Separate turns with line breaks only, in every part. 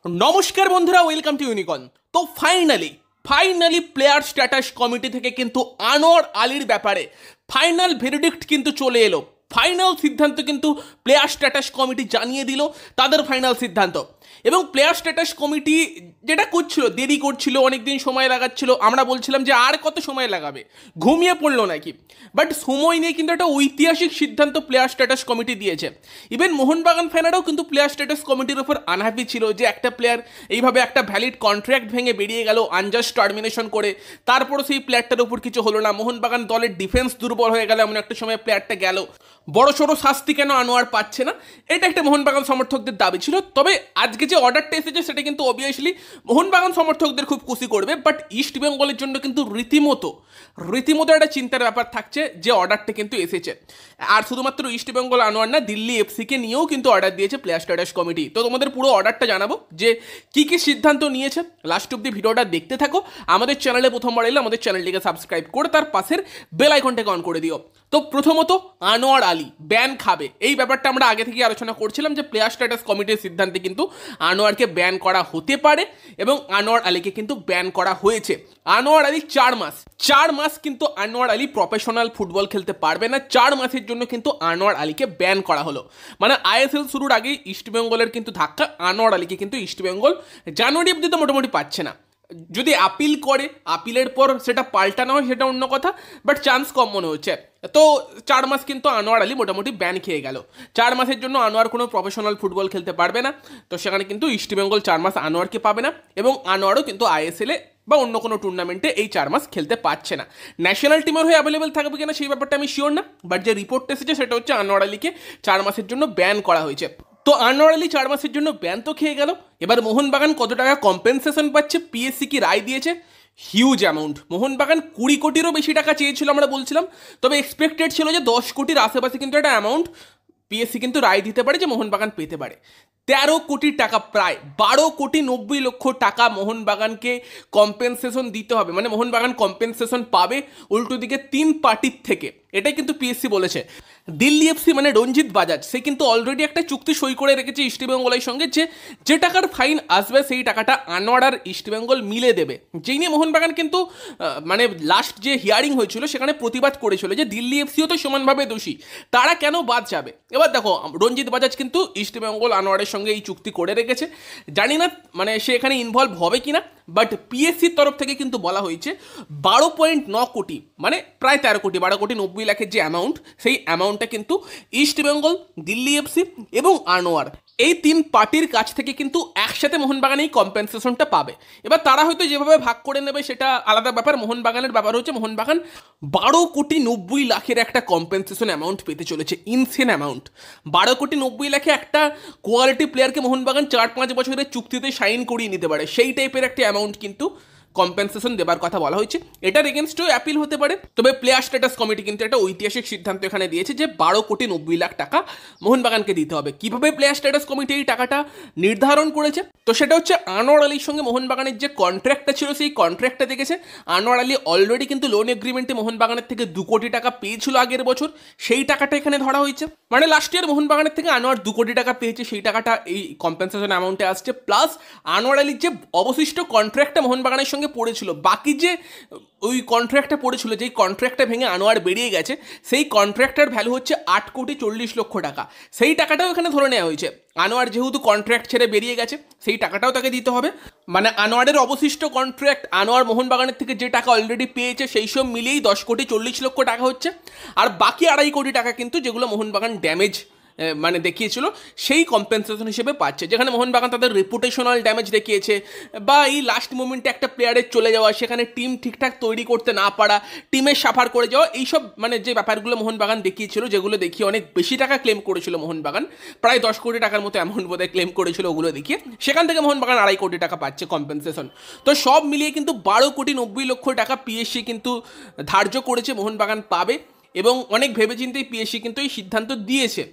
নমস্কার বন্ধুরা, welcome to unicorn. তো ফাইনালি প্লেয়ার স্ট্যাটাস কমিটি থেকে কিন্তু আনোয়ার আলীর ব্যাপারে ফাইনাল ভেরিডিক্ট কিন্তু চলে এলো। ফাইনাল সিদ্ধান্ত কিন্তু প্লেয়ার স্ট্যাটাস কমিটি জানিয়ে দিল তাদের ফাইনাল সিদ্ধান্ত। এবং প্লেয়ার স্ট্যাটাস কমিটি যেটা করছিল, দেরি করছিল, অনেকদিন সময় লাগাচ্ছিল। আমরা বলছিলাম যে আর কত সময় লাগাবে, ঘুমিয়ে পড়লো নাকি। বাট সময় নিয়ে কিন্তু একটা ঐতিহাসিক সিদ্ধান্ত প্লেয়ার স্ট্যাটাস কমিটি দিয়েছে। ইভেন মোহনবাগান ফ্যানেরাও কিন্তু প্লেয়ার স্ট্যাটাস কমিটির ওপর আনহ্যাপি ছিল যে একটা প্লেয়ার এইভাবে একটা ভ্যালিড কন্ট্রাক্ট ভেঙে বেরিয়ে গেল আনজাস্ট টার্মিনেশন করে, তারপরও সেই প্লেয়ারটার উপর কিছু হলো না। মোহনবাগান দলের ডিফেন্স দুর্বল হয়ে গেল, এমন একটা সময় প্লেয়ারটা গেল। বড় সড়ো শাস্তি কেন আনোয়ার পাচ্ছে না, এটা একটা মোহনবাগান সমর্থকদের দাবি ছিল। তবে আজকে যে অর্ডারটা এসেছে সেটা কিন্তু অবভিয়াসলি মোহনবাগান সমর্থকদের খুব খুশি করবে। বাট ইস্ট বেঙ্গলের জন্য কিন্তু রীতিমতো একটা চিন্তার ব্যাপার থাকছে যে অর্ডারটা কিন্তু এসেছে। আর শুধুমাত্র ইস্ট বেঙ্গল আনোয়ার না, দিল্লি এফসিকে নিয়েও কিন্তু অর্ডার দিয়েছে প্লেয়ার স্ট্যাটাস কমিটি। তো তোমাদের পুরো অর্ডারটা জানাবো যে কী কী সিদ্ধান্ত নিয়েছে। লাস্ট অব্দি ভিডিওটা দেখতে থাকো। আমাদের চ্যানেলে প্রথমবার এলে আমাদের চ্যানেলটিকে সাবস্ক্রাইব করে তার পাশের বেল আইকনটাকে অন করে দিও। তো প্রথমত আনোয়ার আলী ব্যান খাবে, এই ব্যাপারটা আমরা আগে থেকে আলোচনা করছিলাম যে প্লেয়ার স্ট্যাটাস কমিটির সিদ্ধান্তে কিন্তু আনোয়ারকে ব্যান করা হতে পারে এবং আনোয়ার আলীকে কিন্তু ব্যান করা হয়েছে। আনোয়ার আলী 4 মাস কিন্তু আনোয়ার আলী প্রফেশনাল ফুটবল খেলতে পারবে না। 4 মাসের জন্য কিন্তু আনোয়ার আলীকে ব্যান করা হলো। মানে আইএসএল শুরুর আগেই ইস্টবেঙ্গলের কিন্তু ধাক্কা, আনোয়ার আলীকে কিন্তু ইস্টবেঙ্গল জানুয়ারি অব্দি তো মোটামুটি পাচ্ছে না। যদি আপিল করে, আপিলের পর সেটা পাল্টানো হয় সেটা অন্য কথা, বাট চান্স কম মনে হচ্ছে। তো 4 মাস কিন্তু আনোয়ার আলী মোটামুটি ব্যান খেয়ে গেল। 4 মাসের জন্য আনোয়ার কোনো প্রফেশনাল ফুটবল খেলতে পারবে না। তো সেখানে কিন্তু ইস্টবেঙ্গল 4 মাস আনোয়ারকে পাবে না এবং আনোয়ারও কিন্তু আইএসএলে বা অন্য কোনো টুর্নামেন্টে এই 4 মাস খেলতে পারছে না। ন্যাশনাল টিমের হয়ে অ্যাভেলেবেল থাকবে কিনা সেই ব্যাপারটা আমি শিওর না, বাট যে রিপোর্ট এসেছে সেটা হচ্ছে আনোয়ার আলীকে 4 মাসের জন্য ব্যান করা হয়েছে। তো আনোয়ার আলী 4 মাসের জন্য ব্যান তো খেয়ে গেল। এবার মোহনবাগান কত টাকা কম্পেনসেশন পাচ্ছে, পিএসসি কি রায় দিয়েছে? Huge amount. মোহনবাগান 20 কোটিরও বেশি টাকা চেয়েছিল আমরা বলছিলাম, তবে এক্সপেক্টেড ছিল যে 10 কোটির আশেপাশে কিন্তু একটা অ্যামাউন্ট পিএসসি কিন্তু রায় দিতে পারে যে মোহনবাগান পেতে পারে। 13 কোটি টাকা, প্রায় 12,90,00,000 টাকা মোহনবাগানকে কম্পেনসেশন দিতে হবে। মানে মোহনবাগান কম্পেনসেশন পাবে উল্টো দিকে 3 পার্টির থেকে, এটাই কিন্তু পিএসসি বলেছে। দিল্লি এফসি মানে রঞ্জিত বাজাজ, সে কিন্তু অলরেডি একটা চুক্তি সই করে রেখেছে ইস্টবেঙ্গলের সঙ্গে যে টাকার ফাইন আসবে সেই টাকাটা আনোয়ার আর ইস্টবেঙ্গল মিলে দেবে। যেই নিয়ে মোহনবাগান কিন্তু মানে লাস্ট যে হিয়ারিং হয়েছিল সেখানে প্রতিবাদ করেছিল যে দিল্লি এফসিও তো সমানভাবে দোষী, তারা কেন বাদ যাবে। এবার দেখো রঞ্জিত বাজাজ কিন্তু ইস্টবেঙ্গল আনোয়ারের সঙ্গে এই চুক্তি করে রেখেছে। জানি না মানে সে এখানে ইনভলভ হবে কিনা, বাট পিএসসির তরফ থেকে কিন্তু বলা হয়েছে 12.9 কোটি মানে প্রায় 13 কোটি, 12,90,00,000 যে অ্যামাউন্ট, সেই অ্যামাউন্টটা কিন্তু ইস্টবেঙ্গল, দিল্লি এফসি এবং আনোয়ার এই 3 পার্টির কাছ থেকে কিন্তু একসাথে মোহনবাগান এই কম্পেনসেশনটা পাবে। এবার তারা হয়তো যেভাবে ভাগ করে নেবে সেটা আলাদা ব্যাপার। মোহনবাগানের ব্যাপার হচ্ছে মোহনবাগান 12,90,00,000 একটা কম্পেনসেশন অ্যামাউন্ট পেতে চলেছে। Insane amount. 12,90,00,000 একটা কোয়ালিটি প্লেয়ারকে মোহনবাগান 4-5 বছরের চুক্তিতে সাইন করিয়ে নিতে পারে, সেই টাইপের একটা অ্যামাউন্ট কিন্তু কম্পেনসেশন দেবার কথা বলা হয়েছে। এটার এগেনস্টেও অ্যাপিল হতে পারে। তবে প্লেয়ার স্ট্যাটাস কমিটি কিন্তু একটা ঐতিহাসিক সিদ্ধান্ত এখানে দিয়েছে যে 12,90,00,000 টাকা মোহনবাগানকে দিতে হবে। কিভাবে প্লেয়ার স্ট্যাটাস কমিটি এই টাকাটা নির্ধারণ করেছে, তো সেটা হচ্ছে আনোয়ার আলীর সঙ্গে মোহনবাগানের যে কন্ট্রাক্টটা ছিল সেই কন্ট্রাক্টটা দেখেছে। আনোয়ার আলী অলরেডি কিন্তু লোন এগ্রিমেন্টে মোহনবাগানের থেকে 2 কোটি টাকা পেয়েছিল আগের বছর, সেই টাকাটা এখানে ধরা হয়েছে। মানে লাস্ট ইয়ার মোহনবাগানের থেকে আনোয়ার 2 কোটি টাকা পেয়েছে, সেই টাকাটা এই কম্পেনসেশন অ্যামাউন্টে আসছে। প্লাস আনোয়ার আলীর যে অবশিষ্ট কন্ট্রাক্টটা মোহনবাগানের সঙ্গে পড়েছিল, বাকি যে ওই কন্ট্রাক্টটা পড়েছিল, যেই কন্ট্রাক্টটা ভেঙে আনোয়ার বেরিয়ে গেছে, সেই কন্ট্রাক্টটার ভ্যালু হচ্ছে 8,40,00,000 টাকা। সেই টাকাটাও এখানে ধরে নেওয়া হয়েছে। আনোয়ার যেহেতু কন্ট্রাক্ট ছেড়ে বেরিয়ে গেছে, সেই টাকাটাও তাকে দিতে হবে। মানে আনোয়ারের অবশিষ্ট কন্ট্রাক্ট, আনোয়ার মোহনবাগানের থেকে যে টাকা অলরেডি পেয়েছে সেই সব মিলিয়েই 10,40,00,000 টাকা হচ্ছে। আর বাকি 2.5 কোটি টাকা কিন্তু যেগুলো মোহনবাগান ড্যামেজ মানে দেখিয়েছিল সেই কম্পেনসেশন হিসেবে পাচ্ছে। যেখানে মোহনবাগান তাদের রেপুটেশনাল ড্যামেজ দেখিয়েছে বা এই লাস্ট মোমেন্টে একটা প্লেয়ারের চলে যাওয়া, সেখানে টিম ঠিকঠাক তৈরি করতে না পারা, টিমের সাফার করে যাওয়া, এইসব মানে যে ব্যাপারগুলো মোহনবাগান দেখিয়েছিল, যেগুলো দেখিয়ে অনেক বেশি টাকা ক্লেম করেছিল মোহনবাগান, প্রায় 10 কোটি টাকার মতো অ্যামাউন্ট বোধহয় ক্লেম করেছিল, ওগুলো দেখিয়ে সেখান থেকে মোহনবাগান 2.5 কোটি টাকা পাচ্ছে কম্পেনসেশন। তো সব মিলিয়ে কিন্তু 12,90,00,000 টাকা পিএসসি কিন্তু ধার্য করেছে মোহনবাগান পাবে। এবং অনেক ভেবেচিন্তেই পিএসসি কিন্তু এই সিদ্ধান্ত দিয়েছে।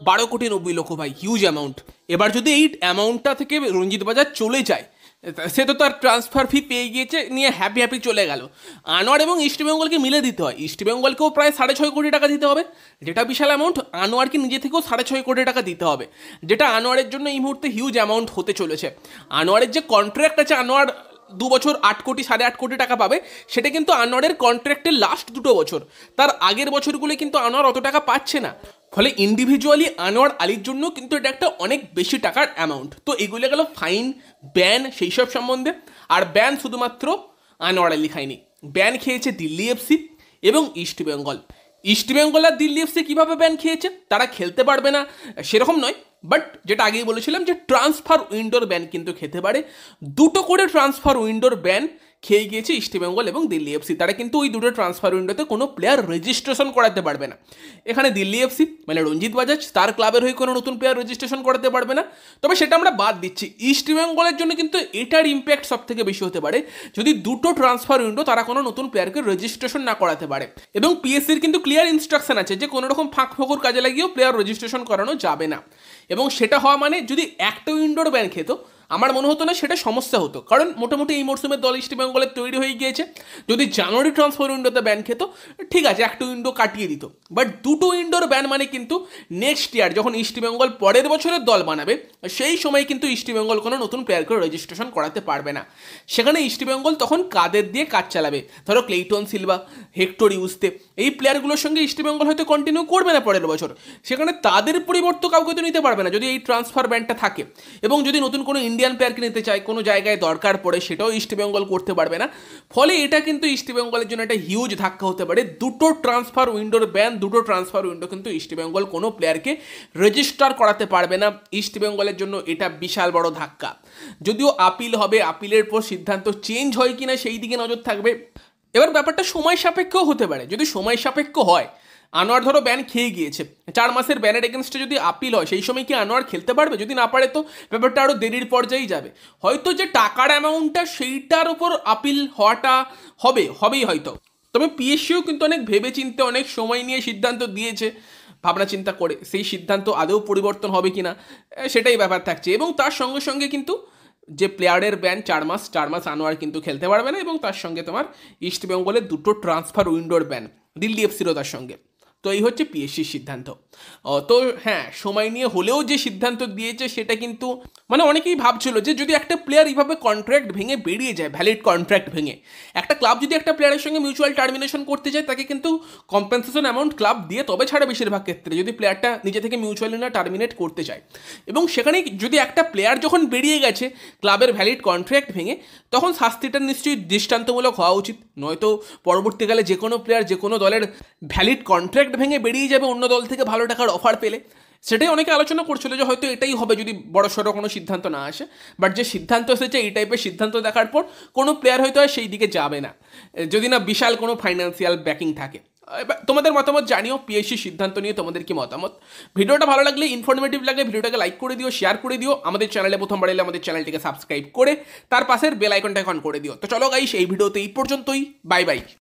12,90,00,000 ভাই, হিউজ অ্যামাউন্ট। এবার যদি এই অ্যামাউন্টটা থেকে রঞ্জিত বাজার চলে যায়, সে তো তার ট্রান্সফার ফি পেয়ে গিয়েছে, নিয়ে হ্যাপি হ্যাপি চলে গেল। আনোয়ার এবং ইস্টবেঙ্গলকে মিলে দিতে হয়, ইস্টবেঙ্গলকেও প্রায় 6.5 কোটি টাকা দিতে হবে, যেটা বিশাল অ্যামাউন্ট। আনোয়ারকে নিজে থেকেও 6.5 কোটি টাকা দিতে হবে, যেটা আনোয়ারের জন্য এই মুহূর্তে হিউজ অ্যামাউন্ট হতে চলেছে। আনোয়ারের যে কন্ট্রাক্ট আছে, আনোয়ার 2 বছর 8 কোটি 8.5 কোটি টাকা পাবে, সেটা কিন্তু আনোয়ারের কন্ট্রাক্টের লাস্ট 2 বছর। তার আগের বছরগুলো কিন্তু আনোয়ার অত টাকা পাচ্ছে না। ফলে ইন্ডিভিজুয়ালি আনোয়ার আলীর জন্য কিন্তু এটা একটা অনেক বেশি টাকার অ্যামাউন্ট। তো এগুলো গেল ফাইন, ব্যান, সেই সব সম্বন্ধে। আর ব্যান শুধুমাত্র আনোয়ার আলী খায়নি, ব্যান খেয়েছে দিল্লি এফসি এবং ইস্টবেঙ্গল। ইস্টবেঙ্গল আর দিল্লি এফসি কীভাবে ব্যান খেয়েছে, তারা খেলতে পারবে না সেরকম নয়, বাট যেটা আগেই বলেছিলাম যে ট্রান্সফার উইন্ডোর ব্যান কিন্তু খেতে পারে। 2টো করে ট্রান্সফার উইন্ডোর ব্যান খেয়ে গিয়েছে ইস্টবেঙ্গল এবং দিল্লি এফসি। তারা কিন্তু ওই 2টো ট্রান্সফার উইন্ডোতে কোনো প্লেয়ার রেজিস্ট্রেশন করাতে পারবে না। এখানে দিল্লি এফসি মানে রঞ্জিত বাজাজ, তার ক্লাবের হয়ে কোনো নতুন প্লেয়ার রেজিস্ট্রেশন করাতে পারবে না। তবে সেটা আমরা বাদ দিচ্ছি। ইস্টবেঙ্গলের জন্য কিন্তু এটার ইম্প্যাক্ট সব থেকে বেশি হতে পারে যদি 2টো ট্রান্সফার উইন্ডো তারা কোনো নতুন প্লেয়ারকে রেজিস্ট্রেশন না করাতে পারে। এবং পিএসসির কিন্তু ক্লিয়ার ইনস্ট্রাকশন আছে যে কোনো রকম ফাঁক ফোকর কাজে লাগিয়েও প্লেয়ার রেজিস্ট্রেশন করানো যাবে না। এবং সেটা হওয়া মানে যদি একটা উইন্ডোর ব্যান খেত, আমার মনে হতো না সেটা সমস্যা হতো, কারণ মোটামুটি এই মরশুমের দল ইস্টবেঙ্গলের তৈরি হয়ে গিয়েছে। যদি জানুয়ারি ট্রান্সফার উইন্ডোতে ব্যান খেত, ঠিক আছে, একটা উইন্ডো কাটিয়ে দিত, বাট 2টো উইন্ডোর ব্যান মানে কিন্তু নেক্সট ইয়ার যখন ইস্টবেঙ্গল পরের বছরের দল বানাবে, সেই সময় কিন্তু ইস্টবেঙ্গল কোনো নতুন প্লেয়ারকে রেজিস্ট্রেশন করাতে পারবে না। সেখানে ইস্টবেঙ্গল তখন কাদের দিয়ে কাজ চালাবে? ধরো ক্লেইটন সিলভা, হেক্টর ইউস্তে, এই প্লেয়ারগুলোর সঙ্গে ইস্টবেঙ্গল হয়তো কন্টিনিউ করবে না পরের বছর। সেখানে তাদের পরিবর্তে কাউকে তো নিতে পারবে না যদি এই ট্রান্সফার ব্যানটা থাকে। এবং যদি নতুন কোনো ইন্ডিয়ান প্লেয়ারকে নিতে চায়, কোনো জায়গায় দরকার পড়ে, সেটাও ইস্টবেঙ্গল করতে পারবে না। ফলে এটা কিন্তু ইস্টবেঙ্গলের জন্য একটা হিউজ ধাক্কা হতে পারে। 2টো ট্রান্সফার উইন্ডোর ব্যান, 2টো ট্রান্সফার উইন্ডো কিন্তু ইস্টবেঙ্গল কোনো প্লেয়ারকে রেজিস্টার করাতে পারবে না। ইস্টবেঙ্গলের জন্য এটা বিশাল বড় ধাক্কা। যদিও আপিল হবে, আপিলের পর সিদ্ধান্ত চেঞ্জ হয় কিনা সেই দিকে নজর থাকবে। এবার ব্যাপারটা সময় সাপেক্ষও হতে পারে। যদি সময় সাপেক্ষ হয়, আনোয়ার ধরো ব্যান খেয়ে গিয়েছে, 4 মাসের ব্যানের এগেনস্টে যদি আপিল হয়, সেই সময় কি আনোয়ার খেলতে পারবে? যদি না পারে তো ব্যাপারটা আরও দেরির পর্যায়েই যাবে। হয়তো যে টাকার অ্যামাউন্টটা সেইটার উপর আপিল হওয়াটা হবেই হয়তো। তবে পিএসসিও কিন্তু অনেক ভেবে চিন্তে, অনেক সময় নিয়ে সিদ্ধান্ত দিয়েছে, ভাবনা চিন্তা করে। সেই সিদ্ধান্ত আদৌ পরিবর্তন হবে কিনা সেটাই ব্যাপার থাকছে। এবং তার সঙ্গে সঙ্গে কিন্তু যে প্লেয়ারের ব্যান 4 মাস আনোয়ার কিন্তু খেলতে পারবে না। এবং তার সঙ্গে তোমার ইস্টবেঙ্গলের 2টো ট্রান্সফার উইন্ডোর ব্যান, দিল্লি এফসিরও তার সঙ্গে। তো এই হচ্ছে পিএসসির সিদ্ধান্ত। তো হ্যাঁ, সময় নিয়ে হলেও যে সিদ্ধান্ত দিয়েছে সেটা কিন্তু মানে অনেকেই ভাবছিল যে যদি একটা প্লেয়ার এইভাবে কন্ট্রাক্ট ভেঙে বেরিয়ে যায়, ভ্যালিড কন্ট্রাক্ট ভেঙে, একটা ক্লাব যদি একটা প্লেয়ারের সঙ্গে মিউচুয়াল টার্মিনেশন করতে যায়, তাকে কিন্তু কম্পেনসেশন অ্যামাউন্ট ক্লাব দিয়ে তবে ছাড়া বেশিরভাগ ক্ষেত্রে, যদি প্লেয়ারটা নিজে থেকে মিউচুয়ালি না টার্মিনেট করতে চায়। এবং সেখানে যদি একটা প্লেয়ার যখন বেরিয়ে গেছে ক্লাবের ভ্যালিড কন্ট্রাক্ট ভেঙে, তখন শাস্তিটা নিশ্চয়ই দৃষ্টান্তমূলক হওয়া উচিত। নয়তো পরবর্তীকালে যে কোনো প্লেয়ার যে কোনো দলের ভ্যালিড কন্ট্রাক্ট ভেঙে বেরিয়ে যাবে অন্য দল থেকে ভালো টাকার অফার পেলে। সেটাই অনেকে আলোচনা করছিল যে হয়তো এটাই হবে যদি বড় সড়ো কোনো সিদ্ধান্ত না আসে। বাট যে সিদ্ধান্ত এসেছে, এই টাইপের সিদ্ধান্ত দেখার পর কোনো প্লেয়ার হয়তো আর সেই দিকে যাবে না, যদি না বিশাল কোনো ফাইন্যান্সিয়াল ব্যাকিং থাকে। তোমাদের মতামত জানিও পিএসসি সিদ্ধান্ত নিয়ে, তোমাদের কি মতামত। ভিডিওটা ভালো লাগলে, ইনফরমেটিভ লাগলে ভিডিওটাকে লাইক করে দিও, শেয়ার করে দিও। আমাদের চ্যানেলে প্রথমবার এলে আমাদের চ্যানেলটিকে সাবস্ক্রাইব করে তার পাশের বেল আইকনটা অন করে দিও। তো চলো গাইস, এই ভিডিওতে এই পর্যন্তই। Bye bye.